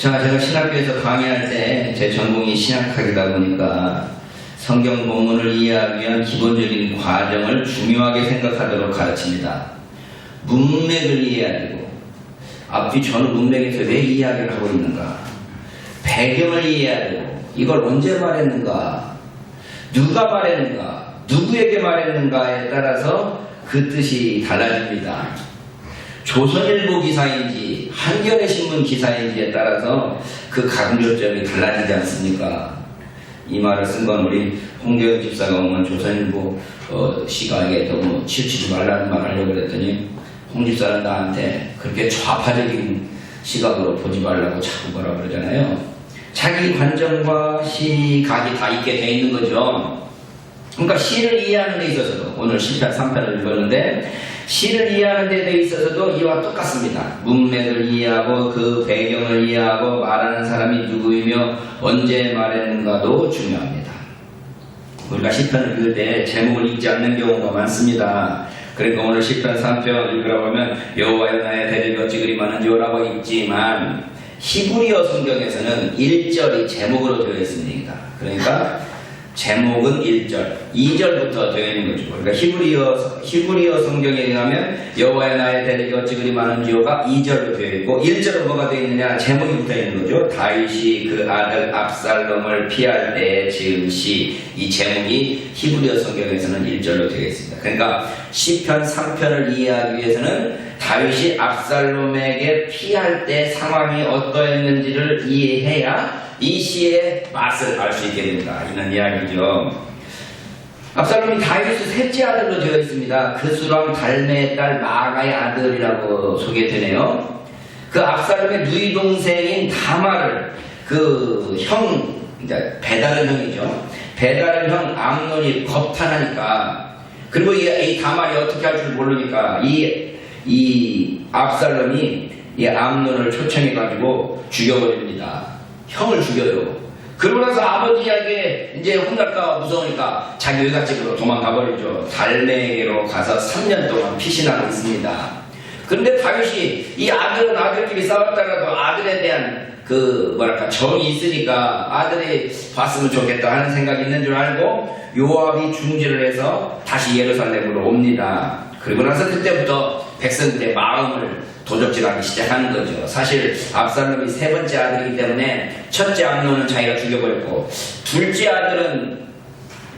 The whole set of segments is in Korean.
자, 제가 신학교에서 강의할 때 제 전공이 신학학이다 보니까 성경 본문을 이해하기 위한 기본적인 과정을 중요하게 생각하도록 가르칩니다. 문맥을 이해해야 되고, 앞뒤 전후 문맥에서 왜 이야기를 하고 있는가, 배경을 이해해야 되고, 이걸 언제 말했는가, 누가 말했는가, 누구에게 말했는가에 따라서 그 뜻이 달라집니다. 조선일보 기사인지 한겨레 신문 기사인지에 따라서 그 강조점이 달라지지 않습니까? 이 말을 쓴 건 우리 홍교영 집사가 오면 조선일보 시각에 너무 치우치지 말라는 말 하려고 그랬더니 홍 집사는 나한테 그렇게 좌파적인 시각으로 보지 말라고 자꾸 뭐라 그러잖아요. 자기 관점과 시각이 다 있게 돼 있는 거죠. 그러니까 시를 이해하는 데 있어서도, 오늘 시편 3편을 읽었는데 시를 이해하는 데 있어서도 이와 똑같습니다. 문맥을 이해하고 그 배경을 이해하고 말하는 사람이 누구이며 언제 말했는가도 중요합니다. 우리가 시편을 읽을 때 제목을 읽지 않는 경우가 많습니다. 그러니까 오늘 시편 3편 읽으라고 하면 여호와여 나의 대적이 어찌 그리 많은지요라고 읽지만 히브리어 성경에서는 1절이 제목으로 되어 있습니다. 그러니까 제목은 1절, 2절부터 되어 있는 거죠. 그러니까 히브리어 성경에 의하면 여호와의 나의 대적이 어찌 그리 많은지요가 2절로 되어 있고 1절은 뭐가 되어 있느냐, 제목이 붙어 있는 거죠. 다윗이 그 아들 압살롬을 피할 때에 지은 시, 이 제목이 히브리어 성경에서는 1절로 되어 있습니다. 그러니까 시편 3편을 이해하기 위해서는 다윗이 압살롬에게 피할 때 상황이 어떠했는지를 이해해야 이 시의 맛을 알 수 있게 됩니다. 이런 이야기죠. 압살롬이 다윗의 셋째 아들로 되어 있습니다. 그수랑 달메의 딸 마가의 아들이라고 소개되네요. 그 압살롬의 누이 동생인 다말을 그 형, 배다른 형이죠. 배다른 형 암논이 겁탈하니까, 그리고 이 다말이 어떻게 할 줄 모르니까 이 압살롬이 이 암논을 초청해가지고 죽여버립니다. 형을 죽여요. 그러고 나서 아버지에게 이제 혼날까 무서우니까 자기 외갓집으로 도망가버리죠. 달메에게로 가서 3년 동안 피신하고 있습니다. 그런데 다윗이 이 아들은 아들끼리 싸웠다가도 아들에 대한 정이 있으니까 아들이 봤으면 좋겠다 하는 생각이 있는 줄 알고 요압이 중지를 해서 다시 예루살렘으로 옵니다. 그리고 나서 그때부터 백성들의 마음을 도적질하기 시작하는 거죠. 사실 압살롬이 세 번째 아들이기 때문에 첫째 암논은 자기가 죽여버렸고, 둘째 아들은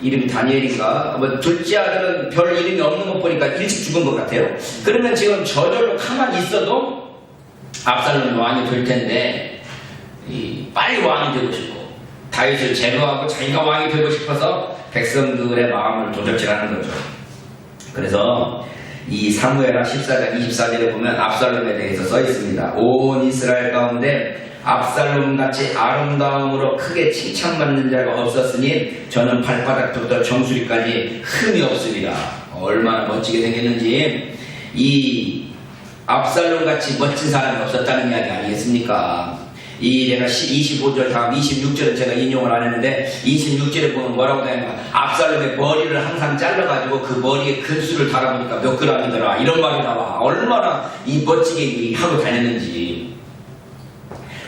이름이 다니엘인가? 둘째 아들은 별 이름이 없는 것 보니까 일찍 죽은 것 같아요. 그러면 지금 저절로 가만히 있어도 압살롬이 왕이 될 텐데 빨리 왕이 되고 싶고 다윗을 제거하고 자기가 왕이 되고 싶어서 백성들의 마음을 도적질하는 거죠. 그래서 이 사무엘하 14장 24절에 보면 압살롬에 대해서 써 있습니다. 온 이스라엘 가운데 압살롬같이 아름다움으로 크게 칭찬받는 자가 없었으니 저는 발바닥부터 정수리까지 흠이 없으리라. 얼마나 멋지게 생겼는지. 이 압살롬같이 멋진 사람이 없었다는 이야기 아니겠습니까? 내가 25절 다음 26절은 제가 인용을 안 했는데 26절에 보면 뭐라고 되냐면 압살롬의 머리를 항상 잘라가지고 그 머리에 근수를 달아보니까 몇 그램이더라, 이런 말이 나와. 얼마나 이 멋지게 하고 다녔는지.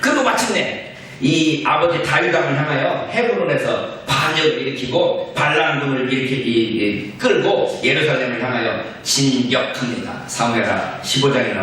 그리고 마침내 이 아버지 다윗왕을 향하여 헤브론에서 반역을 일으키고 반란군을 끌고 예루살렘을 향하여 진격합니다. 사무엘하 15장에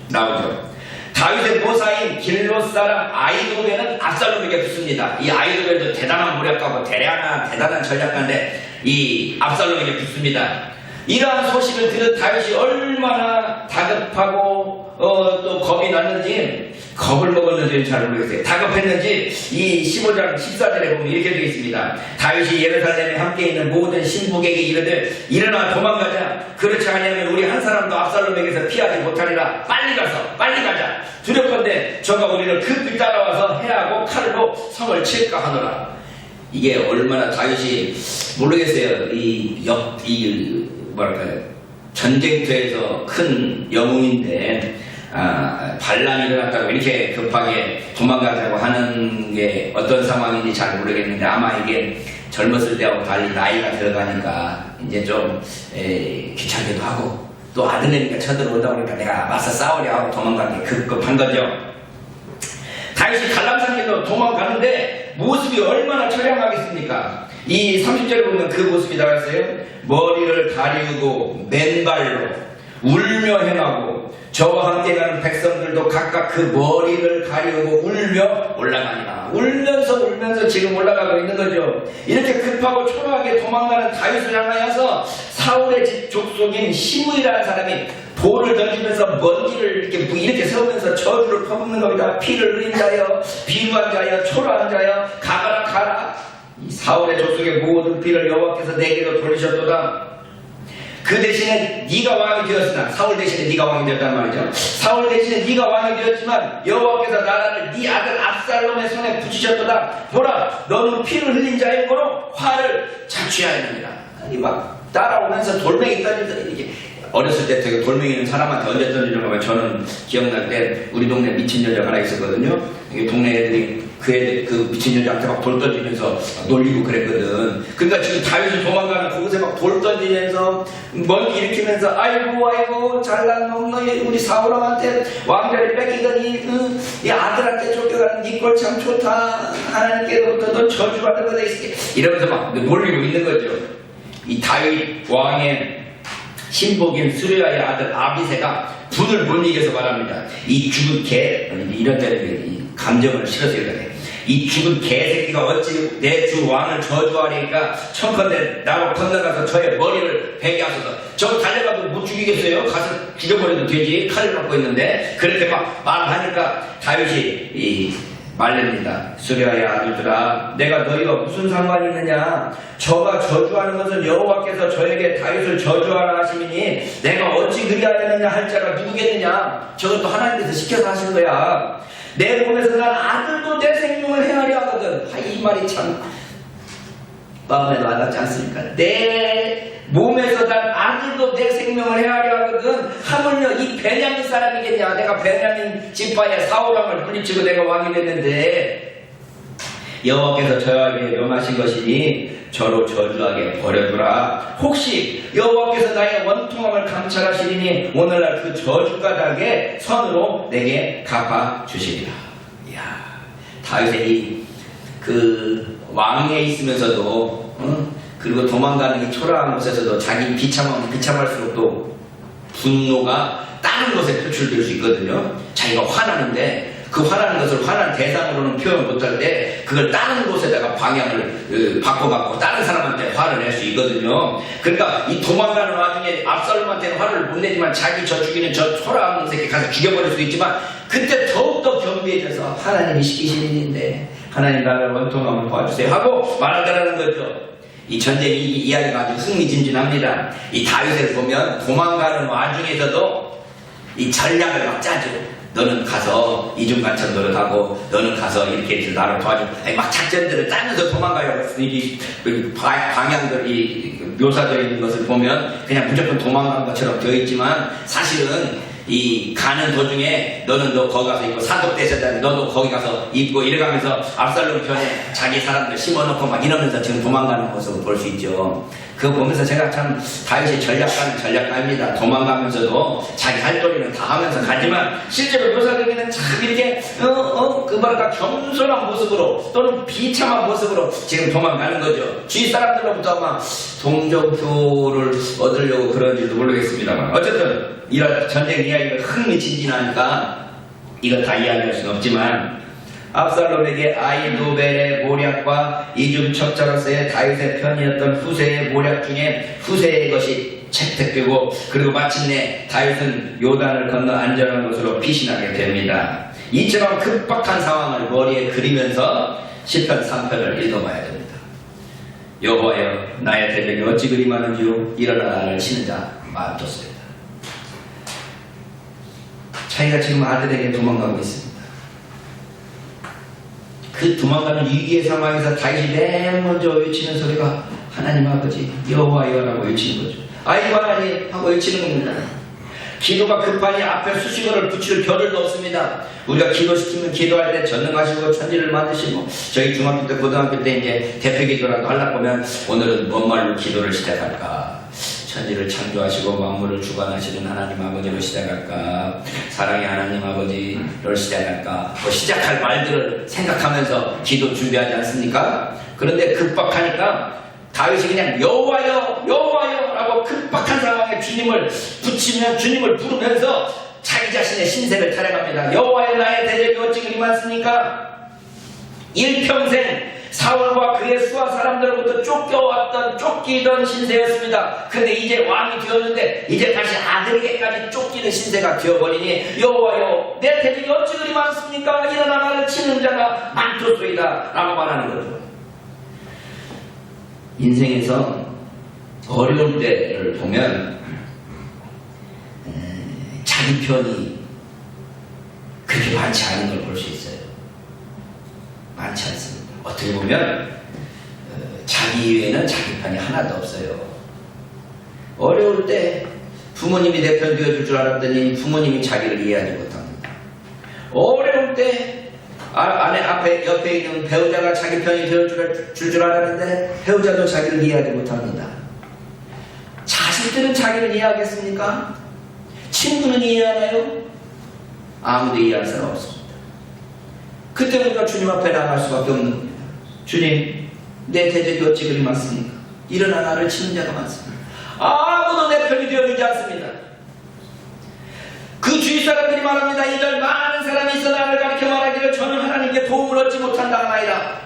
나오죠. 다윗의 모사인 길롯 사람 아히도벨은 압살롬에게 붙습니다. 이 아히도벨도 대단한 무력가고 대단한 전략가인데 이 압살롬에게 붙습니다. 이러한 소식을 들은 다윗이 얼마나 다급하고 또 겁이 났는지, 겁을 먹었는지는 잘 모르겠어요. 다급했는지 이 15장 14절에 보면 이렇게 되어 있습니다. 다윗이 예루살렘에 함께 있는 모든 신복에게 이르되 일어나 도망가자. 그렇지 않으면 우리 한 사람도 압살롬에게서 피하지 못하리라. 빨리 가자. 두렵건대 저가 우리를 급히 따라와서 해하고 칼로 성을 칠까 하노라. 이게 얼마나 다윗이 모르겠어요. 전쟁터에서 큰 영웅인데 반란이 일어났다고 이렇게 급하게 도망가자고 하는 게 어떤 상황인지 잘 모르겠는데, 아마 이게 젊었을 때하고 달리 나이가 들어가니까 이제 좀 귀찮기도 하고, 또 아들내미가 쳐들어온다고 그러니까 내가 맞서 싸우려 하고 도망가기 급급한 거죠. 다윗이 갈람산길로 도망가는데 모습이 얼마나 처량하겠습니까? 이 30절에 보면 그 모습이 나왔어요. 머리를 가리우고 맨발로 울며 행하고 저와 함께 가는 백성들도 각각 그 머리를 가리우고 울며 올라가니라. 울면서 지금 올라가고 있는 거죠. 이렇게 급하고 초라하게 도망가는 다윗을 향하여서 사울의 집 족속인 시므이라는 사람이 돌을 던지면서 먼지를 이렇게 세우면서 저주를 퍼붓는 겁니다. 피를 흘린 자여, 비루한 자여, 초라한 자여, 가라. 이 사울의 족속의 모든 피를 여호와께서 내게로 돌리셨도다. 그 대신에 네가 왕이 되었으나, 사울 대신에 네가 왕이 되었단 말이죠. 사울 대신에 네가 왕이 되었지만 여호와께서 나라를 네 아들 압살롬의 손에 붙이셨도다. 보라, 너는 피를 흘린 자의 거로 화를 자취하였느니라. 아니 막 따라오면서 돌멩이 던지면서 이렇게. 어렸을 때 되게 돌멩이는 사람한테 언제 던지려고 하면 저는 기억날 때 우리 동네 미친 여자 하나 있었거든요. 동네 애들이 그 미친 여자한테 막 돌 던지면서 놀리고 그랬거든. 그러니까 지금 다윗이 도망가는 그곳에 막 돌 던지면서 먼지 일으키면서 아이고 잘난 놈 너희 우리 사울왕한테 왕자를 뺏기더니 이 아들한테 쫓겨가는 네 꼴 참 좋다. 하나님께로부터 너 저주받은 거다 이러면서 막 놀리고 있는 거죠. 이 다윗 왕의 신복인 수르야의 아들 아비새가 분을 못 이겨서 말합니다. 이 죽은 개, 이런 데는 감정을 실어서 이러네. 이 죽은 개새끼가 어찌 내 주 왕을 저주하리니까 청컨대 나로 건너가서 저의 머리를 베게 하소서. 저 달려가도 못 죽이겠어요? 가서 죽여버려도 되지. 칼을 갖고 있는데 그렇게 막 말하니까 다윗이 말립니다. 수레아의 아들들아, 내가 너희가 무슨 상관이 있느냐? 저가 저주하는 것은 여호와께서 저에게 다윗을 저주하라 하시니 내가 어찌 그리하였느냐 할 자가 누구겠느냐? 저것도 하나님께서 시켜서 하신 거야. 내 몸에서 난 아들도 내 생명을 헤아려 하거든. 이 말이 참 마음에 와닿지 않습니까? 내 몸에서 난 아들도 내 생명을 헤아려 하거든. 하물며 이 베냐민 사람이겠냐? 내가 베냐민 지파의 사울왕을 물리치고 내가 왕이 됐는데 여호와께서 저에게 명하신 것이니 저로 저주하게 버려두라. 혹시 여호와께서 나의 원통함을 감찰하시리니 오늘날 그 저주가닥에 선으로 내게 갚아주시리라. 이야, 다윗이 그 왕에 있으면서도 그리고 도망가는 이 초라한 곳에서도 자기 비참할수록 또 분노가 다른 것에 표출될 수 있거든요. 자기가 화나는데 그 화나는 것을 화난 대상으로는 표현 못할 때 그걸 다른 곳에다가 방향을 바꿔갖고 다른 사람한테 화를 낼 수 있거든요. 그러니까 이 도망가는 와중에 압살롬한테는 화를 못 내지만 자기 저 죽이는 저 초라한 새끼 가서 죽여버릴 수 있지만 그때 더욱더 겸비해져서 하나님이 시키신 일인데 하나님 나라를 원통함을 도와주세요 하고 말한다는 거죠. 이 전쟁 이야기가 아주 흥미진진합니다. 이 다윗을 보면 도망가는 와중에서도 이 전략을 막 짜죠. 너는 가서 이중간첩 노릇하고 너는 가서 이렇게 나를 도와줘. 막 작전들을 짜면서 도망가요. 이 방향들이 묘사되어 있는 것을 보면 그냥 무조건 도망간 것처럼 되어 있지만 사실은 이 가는 도중에 너는 너 거기 가서 입고 사독대제자니 너도 거기 가서 입고 이래가면서 압살롬 편에 자기 사람들 심어놓고 막 이러면서 지금 도망가는 모습을 볼 수 있죠. 그거 보면서 제가 참 다윗의 전략가입니다. 도망가면서도 자기 할 도리는 다 하면서 가지만 실제로 묘사되기는 참 이렇게 그 뭐랄까 겸손한 모습으로 또는 비참한 모습으로 지금 도망가는 거죠. 주위 사람들로부터 아마 동정표를 얻으려고 그런지도 모르겠습니다만 어쨌든 이런 전쟁 이야기가 흥미진진하니까 이거 다 이야기할 수는 없지만 압살롬에게 아히도벨의 모략과 이중첩자로서의 다윗의 편이었던 후세의 모략 중에 후세의 것이 채택되고 그리고 마침내 다윗은 요단을 건너 안전한 곳으로 피신하게 됩니다. 이처럼 급박한 상황을 머리에 그리면서 시편 3편을 읽어봐야 됩니다. 여호와여 나의 대적이 어찌 그리 많은지요 일어나 나를 치는 자 많도소이다. 자기가 지금 아들에게 도망가고 있습니다. 그 도망가는 위기의 상황에서 다윗이 맨 먼저 외치는 소리가 하나님 아버지 여호와여라고 외치는 거죠. 아이고 하나님 하고 외치는 겁니다. 기도가 급하니 앞에 수식어를 붙일 겨를도 없습니다. 우리가 기도시키면 기도할 때 전능하시고 천지를 만드시고 저희 중학교 때 고등학교 때 이제 대표 기도라도 하려고 하면 오늘은 뭔 말로 기도를 시작할까. 천지를 창조하시고 만물을 주관하시는 하나님 아버지로 시작할까, 사랑의 하나님 아버지로 시작할까, 뭐 시작할 말들을 생각하면서 기도 준비하지 않습니까? 그런데 급박하니까 다윗이 그냥 여호와여 여호와여 라고 급박한 상황에 주님을 붙이며 주님을 부르면서 자기 자신의 신세를 타령합니다. 여호와여 나의 대적이 어찌 그리 많습니까? 일평생 사울과 그의 수하 사람들로부터 쫓기던 신세였습니다. 근데 이제 왕이 되었는데 이제 다시 아들에게까지 쫓기는 신세가 되어버리니 여호와여 내 대적이 어찌 그리 많습니까? 일어나 나를 치는 자가 많도소이다 라고 말하는 거죠. 인생에서 어려울 때를 보면 자기 편이 그렇게 많지 않은 걸 볼 수 있어요. 많지 않습니다. 어떻게 보면 자기 이외에는 자기 편이 하나도 없어요. 어려울 때 부모님이 내 편 되어줄 줄 알았더니 부모님이 자기를 이해하지 못합니다. 어려울 때 옆에 있는 배우자가 자기 편이 되어줄 줄 알았는데 배우자도 자기를 이해하지 못합니다. 자식들은 자기를 이해하겠습니까? 친구는 이해하나요? 아무도 이해할 사람 없습니다. 그때 우리가 주님 앞에 나갈 수밖에 없는 겁니다. 주님, 내 대적이 어찌 그리 많습니까? 일어나 나를 치는 자가 많습니다. 아무도 내 편이 되어주지 않습니다. 그 주위 사람들이 말합니다. 이들 많은 사람이 있어 나를 가르쳐 말하기를 저는 하나님께 도움을 얻지 못한다 하나이다.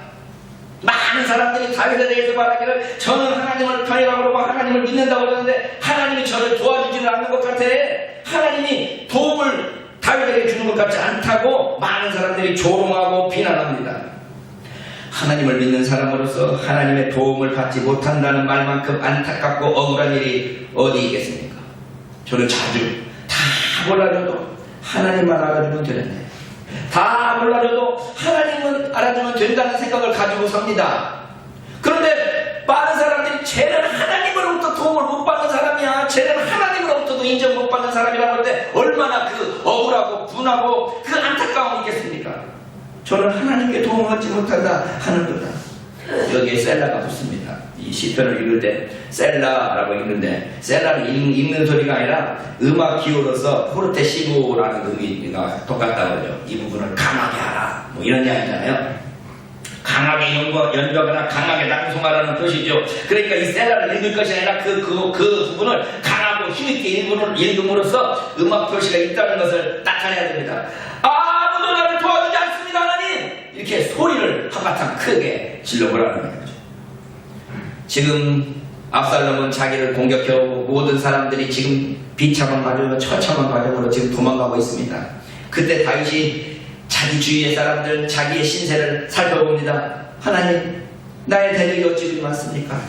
많은 사람들이 다윗에 대해서 말하기를 저는 하나님을 편이라고 그러고 하나님을 믿는다고 그러는데 하나님이 저를 도와주지는 않는 것 같아. 하나님이 도움을 다윗에게 주는 것 같지 않다고 많은 사람들이 조롱하고 비난합니다. 하나님을 믿는 사람으로서 하나님의 도움을 받지 못한다는 말만큼 안타깝고 억울한 일이 어디 있겠습니까? 저는 자주 다 몰라줘도 하나님만 알아주면 되는데 다 몰라줘도 하나님은 알아주면 된다는 생각을 가지고 삽니다. 그런데 많은 사람들이 쟤는 하나님으로부터 도움을 못 받는 사람이야, 쟤는 하나님으로부터도 인정 못 받는 사람이라고 할 때 얼마나 그 억울하고 분하고 그 안타까움이 있겠습니까? 저는 하나님께 도움을 얻지 못한다 하는 거다. 여기에 셀라가 붙습니다. 이 시편을 읽을 때 셀라라고 읽는데 셀라를 읽는 소리가 아니라 음악 기호로서 포르테시보라는 의미가 똑같다고 그러죠. 이 부분을 강하게 하라 뭐 이런 이야기잖아요. 강하게 연주하거나 강하게 낭송하라는 뜻이죠. 그러니까 이 셀라를 읽을 것이 아니라 그 부분을 강하고 힘있게 읽음으로써 음악 표시가 있다는 것을 나타내야 됩니다. 아무도 나를 도와주지 않습니다 하나님! 이렇게 소리를 한바탕 크게 질러보라는 거죠. 지금 압살롬은 자기를 공격해오고 모든 사람들이 지금 비참한 과정으로 처참한 과정으로 지금 도망가고 있습니다. 그때 다윗이 자기 주위의 사람들, 자기의 신세를 살펴봅니다. 하나님, 나의 대적이 어찌 그리 많습니까?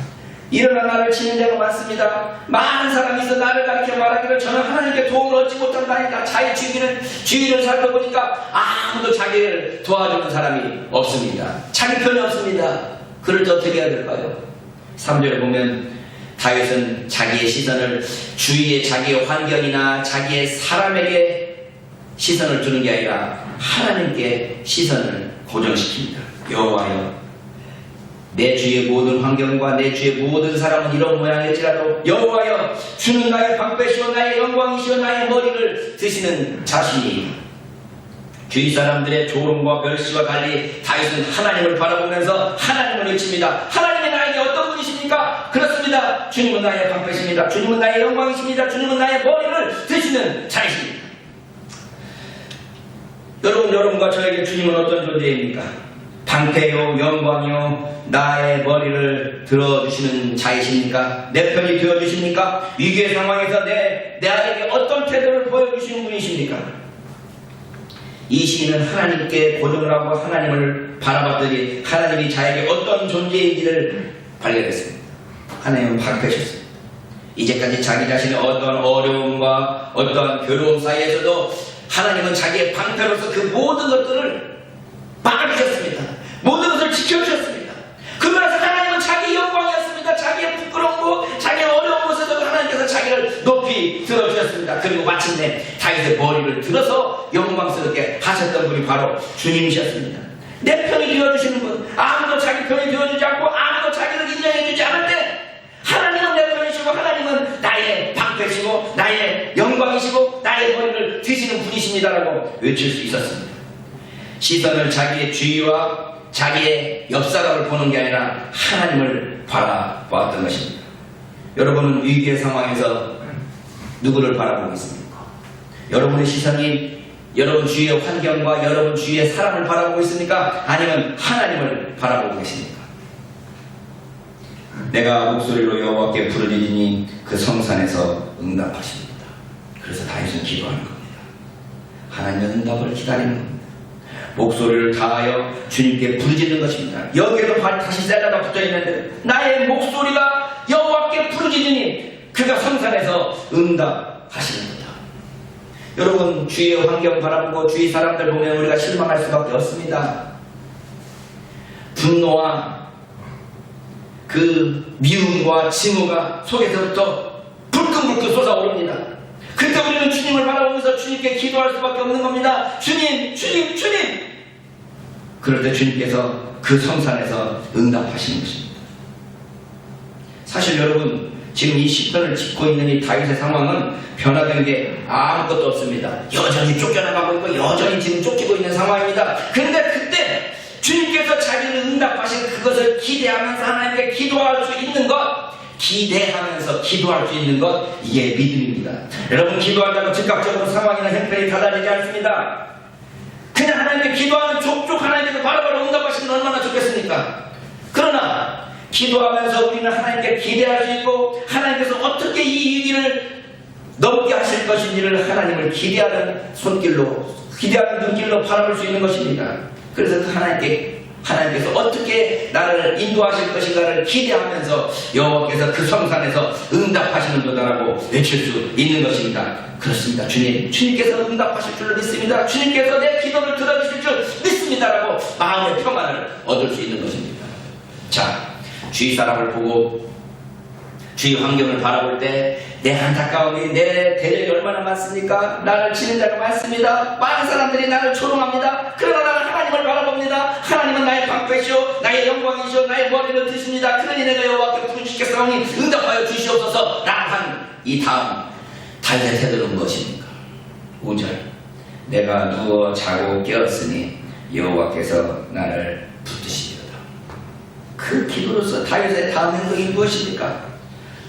일어나 나를 치는 자가 많습니다. 많은 사람이 있어 나를 가르쳐 말하기를 저는 하나님께 도움을 얻지 못한다니까. 자기 주위를 살펴보니까 아무도 자기를 도와주는 사람이 없습니다. 자기 편이 없습니다. 그럴 때 어떻게 해야 될까요? 3절에 보면 다윗은 자기의 시선을 주위의 자기의 환경이나 자기의 사람에게 시선을 두는 게 아니라 하나님께 시선을 고정시킵니다. 여호와여, 내 주위의 모든 환경과 내 주위의 모든 사람은 이런 모양일지라도 여호와여, 주는 나의 방패시오 나의 영광이시오 나의 머리를 드시는 자신이. 주위 사람들의 조롱과 멸시와 달리 다윗은 하나님을 바라보면서 하나님을 외칩니다. 하나님이 나에게 어떤 분이십니까? 그렇습니다. 주님은 나의 방패십니다. 주님은 나의 영광이십니다. 주님은 나의 머리를 드시는 자이십니다. 여러분과 저에게 주님은 어떤 존재입니까? 방패요, 영광이요, 나의 머리를 들어주시는 자이십니까? 내 편이 되어주십니까? 위기의 상황에서 내 아들에게 어떤 태도를 보여주시는 분이십니까? 이 시인은 하나님께 고정을 하고 하나님을 바라봤더니 하나님이 자에게 어떤 존재인지를 발견했습니다. 하나님은 방패셨습니다. 이제까지 자기 자신의 어떤 어려움과 어떤 괴로움 사이에서도 하나님은 자기의 방패로서 그 모든 것들을 막아주셨습니다. 모든 것을 지켜주셨습니다. 그러면서 하나님은 자기의 영광이었습니다. 자기의 부끄럽고 자기의 어려운 곳에서도 하나님께서 자기를 높이 들어주셨습니다. 그리고 마침내 다윗의 머리를 들어서 영광스럽게 하셨던 분이 바로 주님이셨습니다. 내 편이 되어주시는 분, 아무도 자기 편이 되어주지 않고 아무도 자기를 인정해주지 않을 때 하나님은 내 편이시고 인도하시고 하나님은 나의 방패시고 나의 영광이시고 나의 머리를 드시는 분이십니다라고 외칠 수 있었습니다. 시선을 자기의 주위와 자기의 옆사람을 보는 게 아니라 하나님을 바라보았던 것입니다. 여러분은 위기의 상황에서 누구를 바라보고 있습니까? 여러분의 시선이 여러분 주위의 환경과 여러분 주위의 사람을 바라보고 있습니까? 아니면 하나님을 바라보고 계십니까? 내가 목소리로 여호와께 부르짖으니 그 성산에서 응답하십니다. 그래서 다윗은 기도하는 겁니다. 하나님의 응답을 기다리는 겁니다. 목소리를 다하여 주님께 부르짖는 것입니다. 여기에도 다시 셀라가 붙어있는데 나의 목소리가 여호와께 부르짖으니 그가 성산에서 응답하시는 겁니다. 여러분 주위의 환경 바라보고 주위 사람들 보면 우리가 실망할 수밖에 없습니다. 분노와 그 미움과 증오가 속에서부터 불끈불끈 솟아오릅니다. 그때 우리는 주님을 바라보면서 주님께 기도할 수밖에 없는 겁니다. 주님, 주님, 주님! 그럴 때 주님께서 그 성산에서 응답하시는 것입니다. 사실 여러분 지금 이 시편을 짚고 있는 이 다윗의 상황은 변화된 게 아무것도 없습니다. 여전히 쫓겨나가고 있고 여전히 지금 쫓기고 있는 상황입니다. 그런데 그때 주님께서 자기를 응답하신 그것을 기대하면서 하나님께 기도할 수 있는 것, 기대하면서 기도할 수 있는 것, 이게 믿음입니다. 여러분 기도한다고 즉각적으로 상황이나 형편이 달라지지 않습니다. 그냥 하나님께 기도하는 족족 하나님께서 바로바로 응답하시면 얼마나 좋겠습니까? 그러나 기도하면서 우리는 하나님께 기대할 수 있고 하나님께서 어떻게 이 위기를 넘게 하실 것인지를 하나님을 기대하는 손길로, 기대하는 눈길로 바라볼 수 있는 것입니다. 그래서 그 하나님께서 어떻게 나를 인도하실 것인가를 기대하면서 여호와께서 그 성산에서 응답하시는 도다라고 외칠 수 있는 것입니다. 그렇습니다. 주님께서 응답하실 줄로 믿습니다. 주님께서 내 기도를 들어주실 줄 믿습니다라고 마음의 평안을 얻을 수 있는 것입니다. 자, 주위 사람을 보고 주위 환경을 바라볼 때 내 안타까움이, 내 대적이 얼마나 많습니까? 나를 치는 자가 많습니다. 많은 사람들이 나를 조롱합니다. 그러나 나는 하나님을 바라봅니다. 하나님은 나의 방패시오, 나의 영광이시오, 나의 머리를 드십니다. 그러니 내가 여호와께 부르짖겠사오니 응답하여 주시옵소서 라고 한 이 다음 다윗의 태도는 무엇입니까? 5절, 내가 누워 자고 깨었으니 여호와께서 나를 붙드시리로다. 그 기도로서 다윗의 다음 행동이 무엇입니까?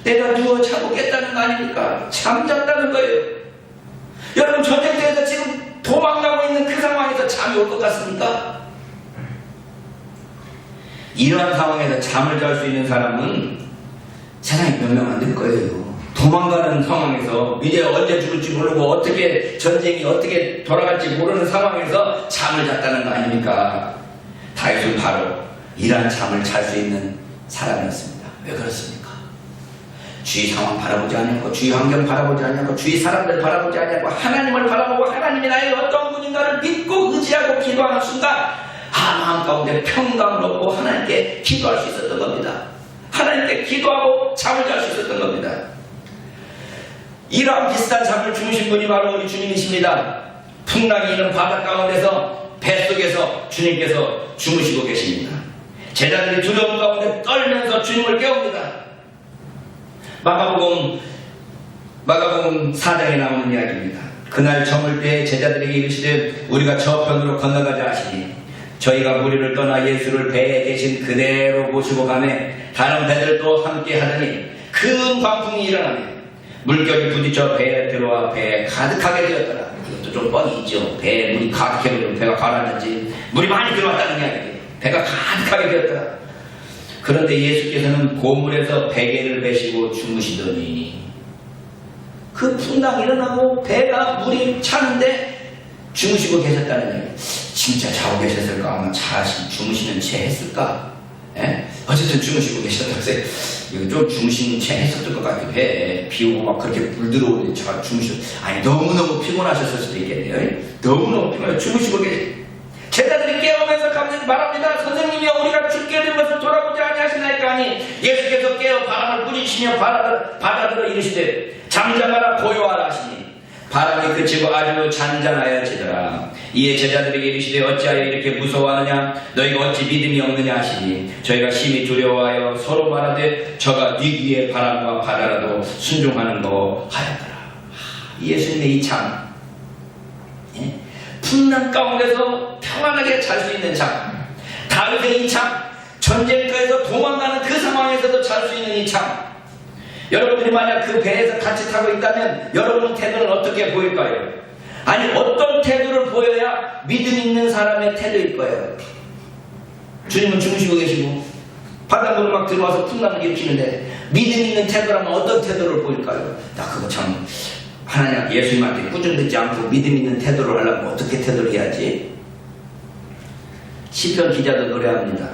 내가 누워 자고 깼다는 거 아닙니까? 잠잤다는 거예요. 여러분 전쟁터에서 지금 도망가고 있는 그 상황에서 잠이 올 것 같습니까? 이러한 상황에서 잠을 잘 수 있는 사람은 세상에 몇 명 안 될 거예요. 도망가는 상황에서 이제 언제 죽을지 모르고 어떻게 전쟁이 어떻게 돌아갈지 모르는 상황에서 잠을 잤다는 거 아닙니까? 다윗은 바로 이러한 잠을 잘 수 있는 사람이었습니다. 왜 그렇습니까? 주위 상황 바라보지 않냐고, 주위 환경 바라보지 않냐고, 주위 사람들 바라보지 않냐고, 하나님을 바라보고 하나님이 나의 어떤 분인가를 믿고 의지하고 기도하는 순간 마음 가운데 평강을 얻고 하나님께 기도할 수 있었던 겁니다. 하나님께 기도하고 잠을 잘 수 있었던 겁니다. 이러한 비슷한 잠을 주무신 분이 바로 우리 주님이십니다. 풍랑이 있는 바다 가운데서 뱃속에서 주님께서 주무시고 계십니다. 제자들이 두려움 가운데 떨면서 주님을 깨웁니다. 마가복음 4장에 나오는 이야기입니다. 그날 저물 때에 제자들에게 이르시되 우리가 저편으로 건너가자 하시니 저희가 무리를 떠나 예수를 배에 계신 그대로 모시고 가매 다른 배들도 함께 하더니 큰 광풍이 일어나며 물결이 부딪혀 배에 들어와 배에 가득하게 되었더라. 이것도 좀 뻔히 있죠. 배에 물이 가득해 버리면 배가 가라앉는지 물이 많이 들어왔다는 이야기예요. 배가 가득하게 되었더라. 그런데 예수께서는 고물에서 베개를 베시고 주무시더니 그 풍랑이 일어나고 배가 물이 차는데 주무시고 계셨다는 얘기. 진짜 자고 계셨을까? 아마 주무시는 채 했을까? 예? 어쨌든 주무시고 계셨다고 이거 좀 주무시는 채 했었을 것 같기도 해. 비 오고 막 그렇게 물 들어오는데 아니 너무너무 피곤하셨을 수도 있겠네요. 너무너무 피곤해 주무시고 계셨. 제자들이 깨우면서 말합니다. 선생님이여 우리가 죽게 된 것을 돌아보지 아니하시나이까 하니 예수께서 깨어 바람을 꾸짖으시며 바다들어 이르시되 잠잠하라 고요하라 하시니 바람이 그치고 아주 잔잔하여지더라. 이에 제자들에게 이르시되 어찌하여 이렇게 무서워하느냐? 너희가 어찌 믿음이 없느냐 하시니 저희가 심히 두려워하여 서로 말하되 저가 위기의 바람과 바다라도 순종하는 거 하였더라. 예수님의 이 참, 풍랑 가운데서 평안하게 잘 수 있는 참, 다윗의 이 참, 전쟁터에서 도망가는 그 상황에서도 잘 수 있는 이 참. 여러분들이 만약 그 배에서 같이 타고 있다면 여러분 태도는 어떻게 보일까요? 아니, 어떤 태도를 보여야 믿음 있는 사람의 태도일 거예요? 주님은 주무시고 계시고 바닷물이 막 들어와서 풍랑을 일으키는데 믿음 있는 태도라면 어떤 태도를 보일까요? 나 그거 참, 하나님 예수님한테 꾸중 듣지 않고 믿음 있는 태도를 하려면 어떻게 태도를 해야지? 시편 기자도 노래합니다.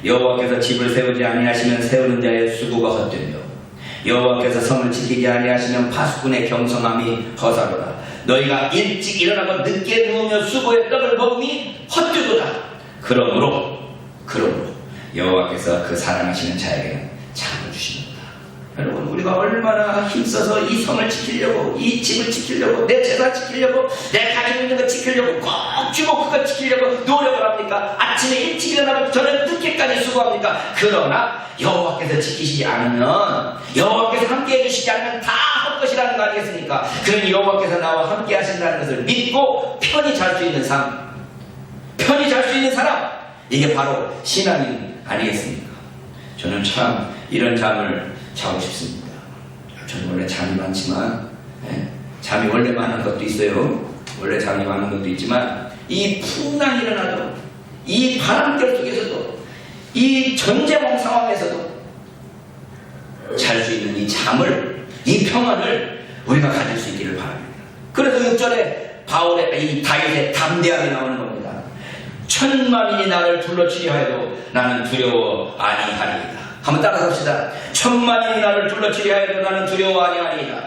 여호와께서 집을 세우지 아니하시면 세우는 자의 수고가 헛되며 여호와께서 성을 지키지 아니하시면 파수꾼의 경성함이 허사로다. 너희가 일찍 일어나고 늦게 누우며 수고의 떡을 먹음이 헛되도다. 그러므로 여호와께서 그 사랑하시는 자에게는 잠을 주십니다. 여러분, 우리가 얼마나 힘써서 이 성을 지키려고, 이 집을 지키려고, 내 재산 지키려고, 내 가지고 있는 거 지키려고, 꼭 쥐고 그거 지키려고 노력을 합니까? 아침에 일찍 일어나고 저녁 늦게까지 수고합니까? 그러나 여호와께서 지키시지 않으면, 여호와께서 함께 해주시지 않으면 다 헛것이라는 거 아니겠습니까? 그러니 여호와께서 나와 함께 하신다는 것을 믿고 편히 잘 수 있는 삶, 편히 잘 수 있는 사람, 이게 바로 신앙인 아니겠습니까? 저는 참 이런 잠을 자고 싶습니다. 저는 원래 잠이 많지만, 잠이 원래 많은 것도 있어요. 원래 잠이 많은 것도 있지만, 이 풍랑이 일어나도, 이 바람결 속에서도, 이 전쟁 상황에서도 잘 수 있는 이 잠을, 이 평안을 우리가 가질 수 있기를 바랍니다. 그래서 6절에 바울의, 이 다윗의 담대함이 나오는 겁니다. 천만인이 나를 둘러치려 해도 나는 두려워 아니하리이다. 한번 따라서 합시다. 천만인이 나를 둘러치려 해도 나는 두려워 아니하리이다.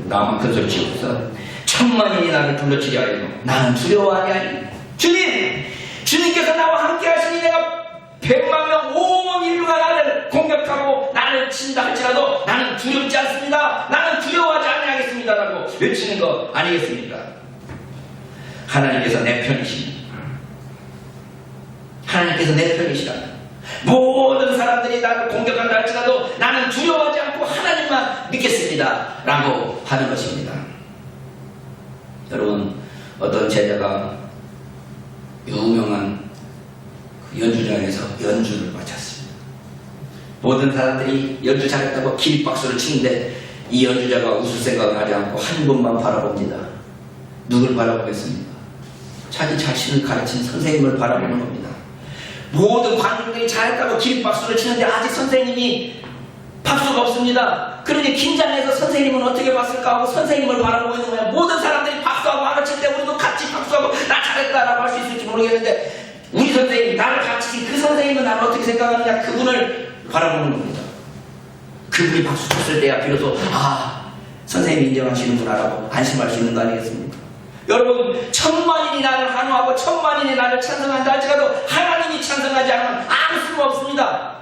나만 큰 소리 치고 있어. 천만인이 나를 둘러치려 해도 나는 두려워 아니하리이다. 주님께서 나와 함께 하시니 내가 100만 명, 5억 인류가 나를 공격하고 나를 친다 할지라도 나는 두렵지 않습니다. 나는 두려워하지 아니하겠습니다. 라고 외치는 거 아니겠습니까? 하나님께서 내 편이십니다. 하나님께서 내 편이시다. 모든 사람들이 나를 공격한다 할지라도 나는 두려워하지 않고 하나님만 믿겠습니다. 라고 하는 것입니다. 여러분, 어떤 제자가 유명한 연주장에서 연주를 마쳤습니다. 모든 사람들이 연주 잘했다고 기립박수를 치는데 이 연주자가 웃을 생각을 하지 않고 한 분만 바라봅니다. 누굴 바라보겠습니까? 자기 자신을 가르친 선생님을 바라보는 겁니다. 모든 관중들이 잘했다고 기립박수를 치는데 아직 선생님이 박수가 없습니다. 그러니 긴장해서 선생님은 어떻게 봤을까 하고 선생님을 바라보고 있는 거예요. 모든 사람들이 박수하고 가르칠 때 우리도 같이 박수하고 나 잘했다라고 할 수 있을지 모르겠는데 우리 선생님이 나를 가르치신 그 선생님은 나를 어떻게 생각하느냐, 그분을 바라보는 겁니다. 그분이 박수 쳤을 때야 비로소 선생님이 인정하시는구나라고 안심할 수 있는 거 아니겠습니까? 여러분, 천만인이 나를 환호하고 천만인이 나를 찬성한다 할지라도 하나님이 찬성하지 않으면 아무 수가 없습니다.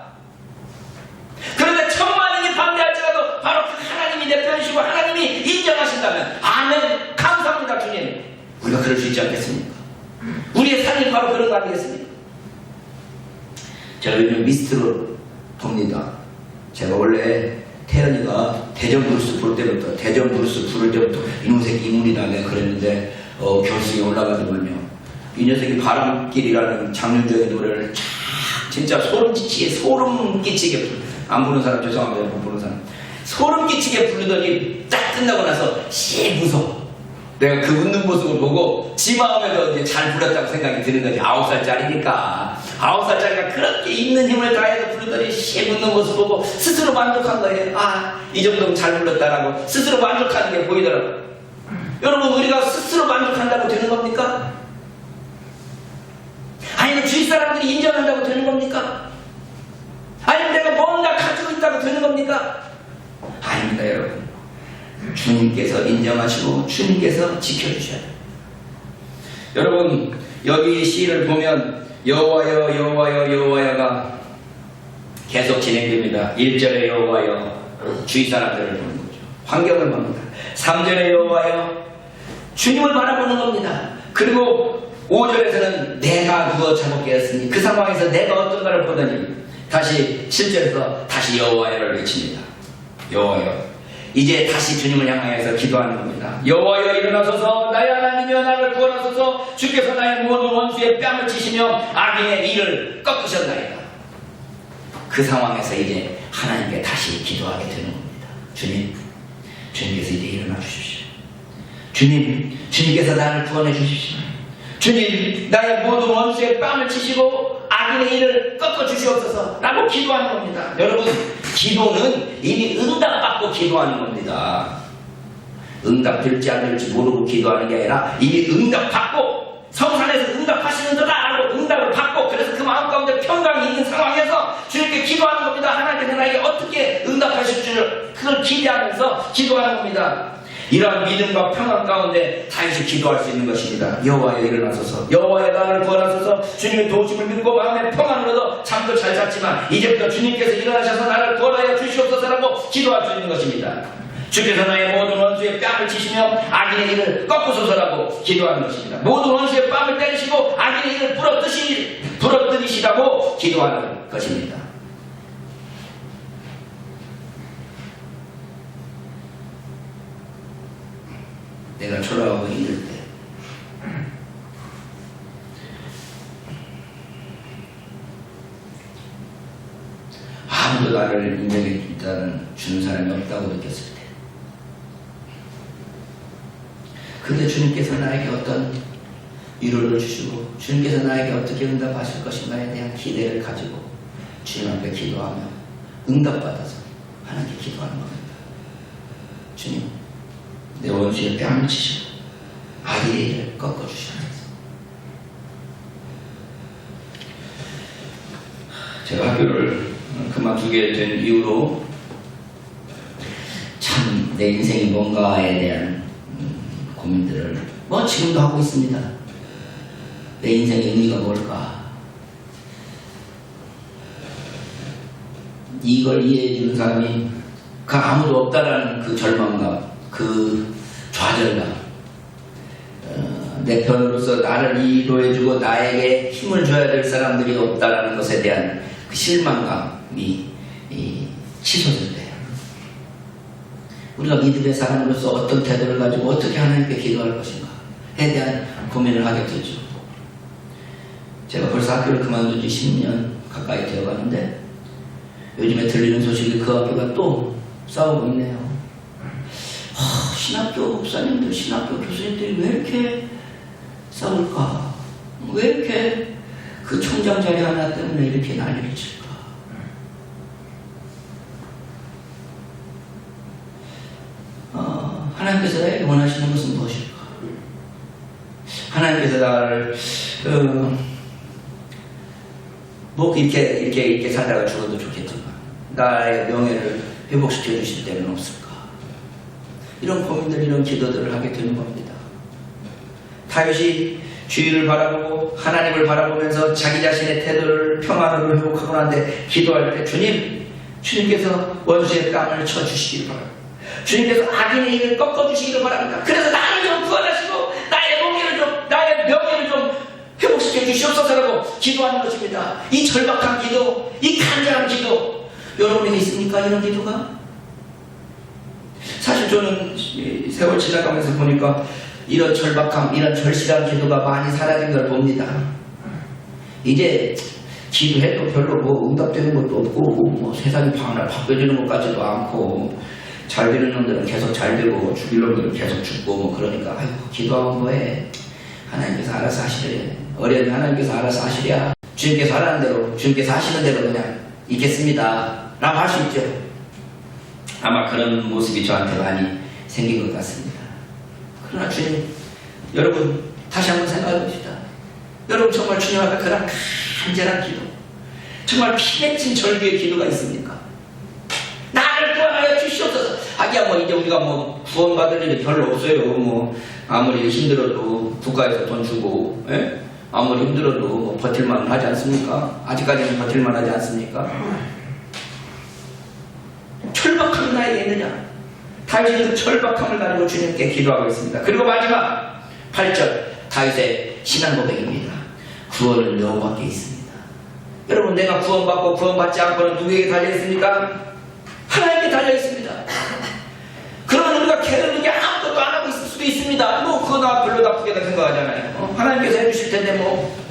그런데 천만인이 반대할지라도 바로 그 하나님이 내 편이시고 하나님이 인정하신다면 아멘, 감사합니다 주님. 우리가 그럴 수 있지 않겠습니까? 우리의 삶이 바로 그런 거 아니겠습니까? 제가 요즘 미스트를 봅니다. 제가 원래 태연이가 대전 브루스 부를 때부터, 대전 브루스 부를 때부터 이놈 새끼 인물이다 내가 그랬는데 결승에 올라가더만요. 이 녀석이 바람길이라는 장윤정의 노래를 진짜 소름 끼치게 안 부르는 사람 죄송합니다. 못 부르는 사람 소름 끼치게 부르더니 딱 끝나고 나서 웃어. 내가 그 웃는 모습을 보고 지 마음에도 이제 잘 불렀다고 생각이 드는 거지. 9살짜리니까 9살짜리가 그렇게 있는 힘을 다해서 부르더니 웃는 모습 보고 스스로 만족한 거예요. 이 정도면 잘 불렀다라고 스스로 만족하는 게 보이더라고요. 여러분, 우리가 스스로 만족한다고 되는 겁니까? 아니면 주위 사람들이 인정한다고 되는 겁니까? 아니면 내가 뭔가 가지고 있다고 되는 겁니까? 아닙니다, 여러분. 주님께서 인정하시고 주님께서 지켜주셔야 돼요. 여러분, 여기 시를 보면 여호와여 여호와여 여호와여가 계속 진행됩니다. 1절에 여호와여 주위 사람들을 보는 거죠. 환경을 봅니다. 3절에 여호와여 주님을 바라보는 겁니다. 그리고 5절에서는 내가 누워 잠을 깨었으니 그 상황에서 내가 어떤가를 보더니 다시 7절에서 다시 여호와여를 외칩니다. 여호와여. 이제 다시 주님을 향하여서 기도하는 겁니다. 여호와여 일어나소서 나의 하나님이여 나를 구원하소서 주께서 나의 모든 원수의 뺨을 치시며 악인의 이를 꺾으셨나이다. 그 상황에서 이제 하나님께 다시 기도하게 되는 겁니다. 주님께서 이제 일어나 주십시오. 주님께서 나를 구원해 주십시오. 주님, 나의 모든 원수의 뺨을 치시고 악인의 일을 꺾어 주시옵소서 라고 기도하는 겁니다. 여러분, 기도는 이미 응답받고 기도하는 겁니다. 응답될지 안 될지 모르고 기도하는 게 아니라 이미 응답받고 성산에서 응답하시는 거다 라고 응답을 받고 그래서 그 마음 가운데 평강이 있는 상황에서 주님께 기도하는 겁니다. 하나님께서 나에게 어떻게 응답하실 줄 그걸 기대하면서 기도하는 겁니다. 이러한 믿음과 평안 가운데 다시 기도할 수 있는 것입니다. 여호와여 일어나소서 여호와여 나를 구원하소서 주님의 도우심을 믿고 마음에 평안을 얻어 잠도 잘 잤지만 이제부터 주님께서 일어나셔서 나를 구원하여 주시옵소서라고 기도할 수 있는 것입니다. 주께서 나의 모든 원수의 뺨을 치시며 악인의 일을 꺾으소서라고 기도하는 것입니다. 모든 원수의 뺨을 때리시고 악인의 일을 부러뜨리시라고 기도하는 것입니다. 내가 초라하고 힘들 때 아무도 나를 인정해 주는 사람이 없다고 느꼈을 때 근데 주님께서 나에게 어떤 위로를 주시고 주님께서 나에게 어떻게 응답하실 것인가에 대한 기대를 가지고 주님 앞에 기도하며 응답받아서 하나님께 기도하는 겁니다. 주님 내 원수의 뺨을 치시고 악인의 일을 꺾어주시면서 제가 학교를 그만두게 된 이후로 참 내 인생이 뭔가에 대한 고민들을 지금도 하고 있습니다. 내 인생의 의미가 뭘까? 이걸 이해해 주는 사람이 아무도 없다라는 그 절망감 그 좌절감 내 편으로서 나를 이해해주고 나에게 힘을 줘야 될 사람들이 없다라는 것에 대한 그 실망감이 치솟을 때 우리가 믿음의 사람으로서 어떤 태도를 가지고 어떻게 하나님께 기도할 것인가에 대한 고민을 하게 되죠. 제가 벌써 학교를 그만둔 지 10년 가까이 되어가는데 요즘에 들리는 소식이 그 학교가 또 싸우고 있네요. 신학교 목사님들, 신학교 교수님들이 왜 이렇게 싸울까? 왜 이렇게 그 총장 자리 하나 때문에 이렇게 난리를 칠까? 하나님께서 나에게 원하시는 것은 무엇일까? 하나님께서 나를 이렇게 살다가 죽어도 좋겠지만 나의 명예를 회복시켜 주실 때는 없을까? 이런 고민들, 이런 기도들을 하게 되는 겁니다. 다윗이 주위를 바라보고 하나님을 바라보면서 자기 자신의 태도를 평안으로 회복하고 난데 기도할 때 주님께서 원수의 뺨을 쳐주시기를 바랍니다. 주님께서 악인의 일을 꺾어주시기를 바랍니다. 그래서 나를 좀 구원하시고 나의 명예를 좀 회복시켜 주시옵소서라고 기도하는 것입니다. 이 절박한 기도, 이 간절한 기도 여러분에게 있습니까? 이런 기도가? 사실 저는 세월 지나가면서 보니까 이런 절박함, 이런 절실한 기도가 많이 사라진 걸 봅니다. 이제 기도해도 별로 응답되는 것도 없고 세상이 바뀌어지는 것 같지도 않고 잘 되는 놈들은 계속 잘 되고 죽일 놈들은 계속 죽고 그러니까 기도하면 뭐해? 하나님께서 알아서 하시래. 어려운 하나님께서 알아서 하시랴. 주님께서 하라는 대로 주님께서 하시는 대로 그냥 있겠습니다 라고 할 수 있죠. 아마 그런 모습이 저한테 많이 생긴 것 같습니다. 그러나 주님, 여러분 다시 한번 생각해 봅시다. 여러분 정말 주님 앞에 그런 간절한 기도, 정말 피 맺힌 절규의 기도가 있습니까? 나를 구원하여 주시옵소서. 하기야 이제 우리가 구원받을 일이 별로 없어요. 아무리 힘들어도 국가에서 돈 주고 아무리 힘들어도 버틸만 하지 않습니까? 아직까지는 버틸만 하지 않습니까? 철박한 나에게 있느냐? 다윗이 그 절박함을 가지고 주님께 기도하고 있습니다. 그리고 마지막 8절 다윗의 신앙 고백입니다. 구원은 여호와께 있습니다. 여러분, 내가 구원받고 구원받지 않고는 누구에게 달려있습니까? 하나님께 달려있습니다. 그러면 우리가 게으르게 아무것도 안 하고 있을 수도 있습니다. 뭐 그거 나 별로 나쁘게 생각하잖아요. 하나님께서 해주실 텐데 뭐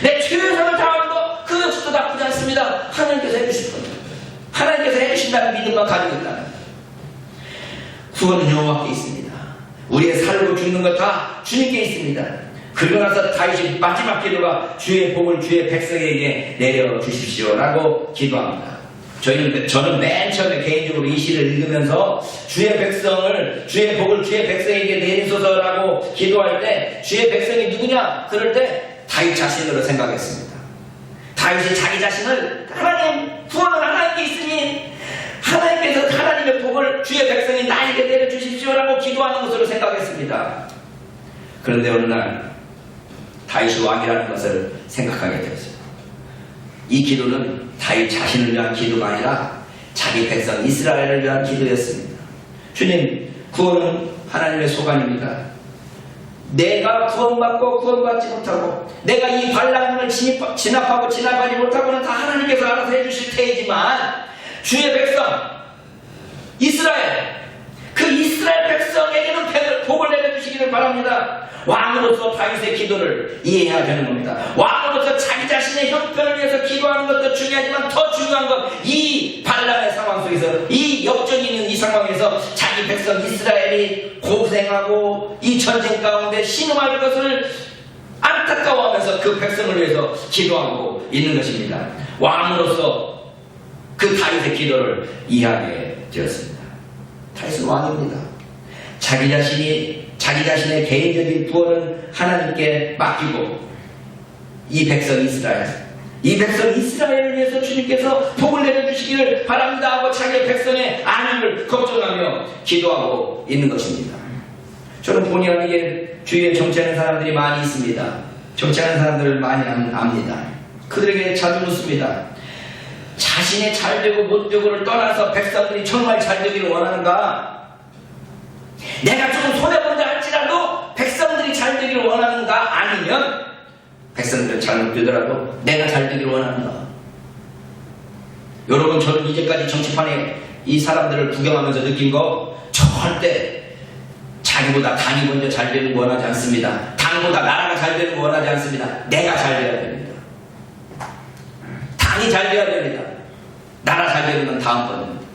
내 최선을 다하는 거 그것도 나쁘지 않습니다. 하나님께서 해주실 겁니다. 하나님께서 해주신다는 믿음만 가지고 있다는 구원은 여호와께 있습니다. 우리의 살고 죽는 것 다 주님께 있습니다. 그러고 나서 다윗이 마지막 기도가 주의 복을 주의 백성에게 내려주십시오라고 기도합니다. 저는 맨 처음에 개인적으로 이 시를 읽으면서 주의 백성을, 주의 복을 주의 백성에게 내리소서라고 기도할 때 주의 백성이 누구냐? 그럴 때 다윗 자신으로 생각했습니다. 다윗이 자기 자신을 하나님, 구원은 하나님께 있으니 하나님께서 하나님의 복을 주의 백성이 나에게 내려주십시오라고 기도하는 것으로 생각했습니다. 그런데 어느 날 다윗이 왕이라는 것을 생각하게 되었습니다. 이 기도는 다윗 자신을 위한 기도가 아니라 자기 백성 이스라엘을 위한 기도였습니다. 주님, 구원은 하나님의 소관입니다. 내가 구원받고 구원받지 못하고 내가 이 반란을 진압하고 진압하지 못하고는 다 하나님께서 알아서 해주실 테이지만 주의 백성 이스라엘, 그 이스라엘 백성에게는 복을 내려주시기를 바랍니다. 왕으로서 다윗의 기도를 이해해야 되는 겁니다. 왕으로서 자기 자신의 형편을 위해서 기도하는 것도 중요하지만 더 중요한 건 이 반란의 상황 속에서, 이 역전이 있는 이 상황에서 자기 백성 이스라엘이 고생하고 이 전쟁 가운데 신음할 것을 안타까워하면서 그 백성을 위해서 기도하고 있는 것입니다. 왕으로서 그 다윗의 기도를 이해하게 되었습니다. 다윗은 왕입니다. 자기 자신의 개인적인 구원은 하나님께 맡기고 이 백성 이스라엘을 위해서 주님께서 복을 내려주시기를 바랍니다 하고 자기의 백성의 안위를 걱정하며 기도하고 있는 것입니다. 저는 본의 아니게 주위에 정치하는 사람들이 많이 있습니다. 정치하는 사람들을 많이 압니다. 그들에게 자주 묻습니다. 자신이 잘되고 못되고를 떠나서 백성들이 정말 잘되기를 원하는가? 내가 조금 손해본다 할지라도 백성들이 잘되기를 원하는가? 아니면 백성들 잘못되더라도 내가 잘되기를 원하는가? 여러분, 저는 이제까지 정치판에 이 사람들을 구경하면서 느낀 거 절대 자기보다 당이 먼저 잘되는 거 원하지 않습니다. 당보다 나라가 잘되는 거 원하지 않습니다. 내가 잘되어야 됩니다. 당이 잘되어야 됩니다. 나라 잘되는 건 다음번입니다.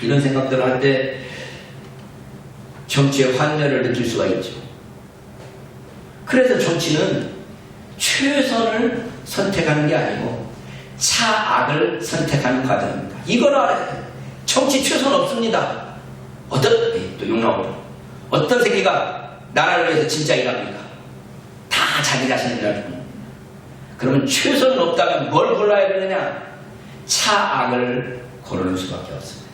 이런 생각들을 할 때 정치의 환멸을 느낄 수가 있죠. 그래서 정치는 최선을 선택하는 게 아니고 차악을 선택하는 과정입니다. 이걸 알아야 돼요. 정치 최선 없습니다. 또 욕 나오죠. 어떤 새끼가 나라를 위해서 진짜 일합니까? 다 자기 자신을 위하는 겁니다. 그러면 최선은 없다면 뭘 골라야 되느냐? 차악을 고르는 수밖에 없습니다.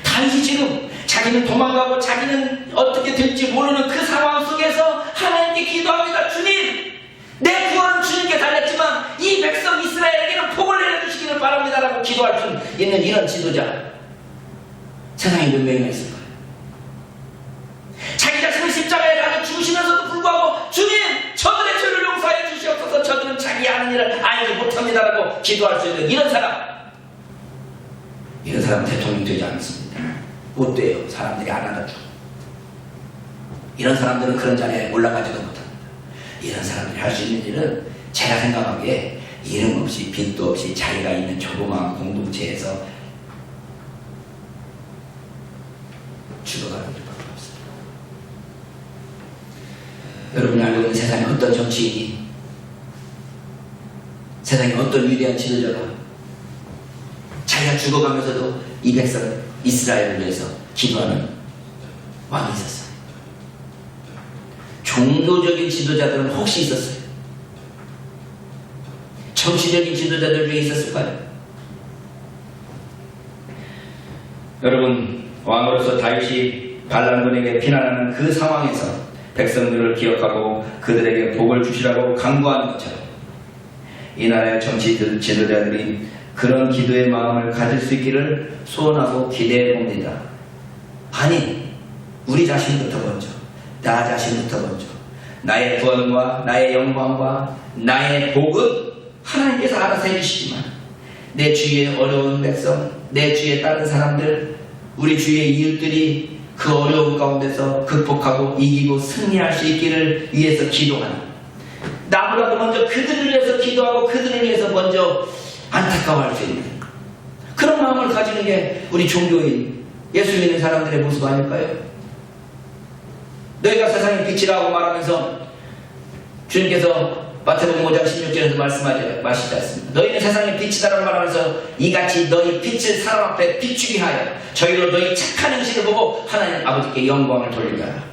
다윗이 지금 자기는 도망가고 자기는 어떻게 될지 모르는 그 상황 속에서 하나님께 기도합니다. 주님, 내 구원은 주님께 달렸지만 이 백성 이스라엘에게는 복을 내려주시기를 바랍니다 라고 기도할 수 있는 이런 지도자 세상에 몇 명이나 있을까요? 자기 자신을 십자가에 달려 죽으시면서도 불구하고 주님, 저들의 죄를 용서해 주시옵소서, 저들은 자기 하는 일을 알지 못합니다 라고 기도할 수 있는 이런 사람은 대통령이 되지 않습니다. 못 돼요. 사람들이 안 알아줘. 이런 사람들은 그런 자리에 올라가지도 못합니다. 이런 사람들이 할 수 있는 일은 제가 생각하기에 이름 없이 빚도 없이 자기가 있는 조그마한 공동체에서 죽어가는 일밖에 없습니다. 여러분이 알고 있는 세상에 어떤 정치인이, 세상에 어떤 위대한 지도자가 자기가 죽어가면서도 이 백성 이스라엘을 위해서 기도하는 왕이 있었어요. 종교적인 지도자들은 혹시 있었어요? 정치적인 지도자들 중에 있었을까요? 여러분, 왕으로서 다윗이 반란군에게 피난하는 그 상황에서 백성들을 기억하고 그들에게 복을 주시라고 강구하는 것처럼 이 나라의 정치 지도자들이 그런 기도의 마음을 가질 수 있기를 소원하고 기대해 봅니다. 아니, 우리 자신부터 먼저, 나 자신부터 먼저, 나의 구원과 나의 영광과 나의 복은 하나님께서 알아서 해주시지만 내 주위의 어려운 백성, 내 주위의 다른 사람들, 우리 주위의 이웃들이 그 어려운 가운데서 극복하고 이기고 승리할 수 있기를 위해서 기도하는, 나보다도 먼저 그들을 위해서 기도하고 그들을 위해서 먼저 안타까워할 수 있는 그런 마음을 가지는 게 우리 종교인, 예수 믿는 사람들의 모습 아닐까요? 너희가 세상의 빛이라고 말하면서 주님께서 마태복음 5장 16절에서 말씀하시지 않습니다. 너희는 세상의 빛이다라고 말하면서 이같이 너희 빛을 사람 앞에 비추게 하여 저희로 너희 착한 행실을 보고 하나님 아버지께 영광을 돌리게 하라.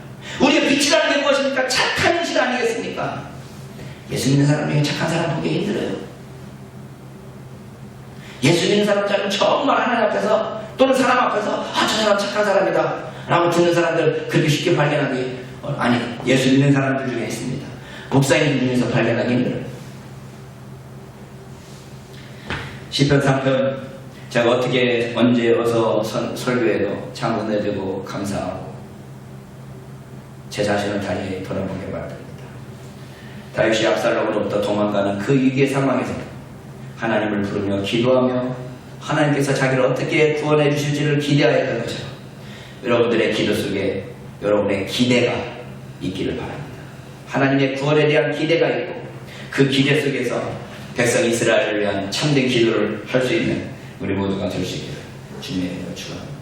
우리의 빛이라는 게 무엇입니까? 착한 행실 아니겠습니까? 예수 믿는 사람 중에 착한 사람 보기 힘들어요. 예수 믿는 사람들은 정말 하나님 앞에서 또는 사람 앞에서 저 사람 착한 사람이다 라고 듣는 사람들 그렇게 쉽게 발견하기 아니, 예수 믿는 사람들 중에 있습니다. 목사님들 중에서 발견하기 힘들어요. 시편 3편 제가 어떻게 언제 어서 설교해도 참 은혜되고 감사하고 제 자신을 다시 돌아보게 만듭니다. 다윗이 압살롬으로부터 도망가는 그 위기의 상황에서 하나님을 부르며 기도하며 하나님께서 자기를 어떻게 구원해 주실지를 기대하였던 것처럼 여러분들의 기도 속에 여러분의 기대가 있기를 바랍니다. 하나님의 구원에 대한 기대가 있고 그 기대 속에서 백성 이스라엘을 위한 참된 기도를 할 수 있는 우리 모두가 될 수 있기를 주님의 이름으로 축원합니다.